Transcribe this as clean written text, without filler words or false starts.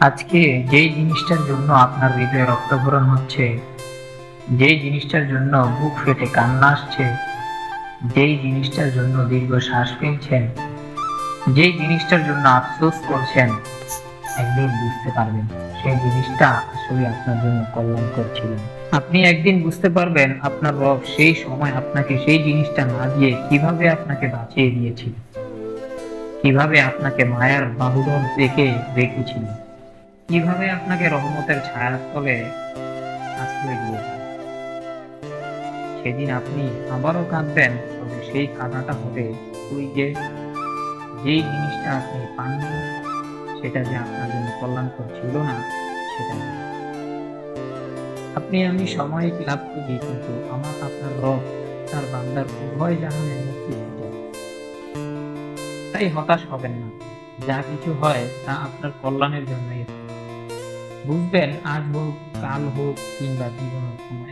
আজকে যেই জিনিসটার জন্য আপনার হৃদয়ে রক্তক্ষরণ হচ্ছে, যেই জিনিসটার জন্য বুক ফেটে কান্না আসছে, যেই জিনিসটার জন্য দীর্ঘ শ্বাস ফেলছেন, যেই জিনিসটার জন্য আফসোস করছেন, একদিন বুঝতে পারবেন সেই জিনিসটা আসলে আপনার জন্য কল্যাণকর ছিল। আপনি একদিন বুঝতে পারবেন আপনার রব সেই সময় আপনাকে সেই জিনিসটা না দিয়ে কিভাবে আপনাকে বাঁচিয়ে দিয়েছিল, কিভাবে আপনাকে মায়ার বাহুডোর দেখে রেখেছিল, কিভাবে আপনাকে রহমতের ছায়ার তলে আশ্রয় দিয়েছে। সেদিন আপনি আবারও কাঁদবেন, তবে সেই কাঁদাটা হবে ওই যে যেই জিনিসটা আপনি পাননি, সেটা যে আপনার জন্য কল্যাণকর ছিল না, সেটা নিয়ে। আপনি আমি সাময়িক লাভ করি, কিন্তু আমার আপনার রব তার বান্দার উভয় জাহানের মুক্তি চায়। তাই হতাশ হবেন না, যা কিছু হয় তা আপনার কল্যাণের জন্যই হয়। বুঝবেন, আজ হোক কাল হোক কিংবা জীবনের কোনো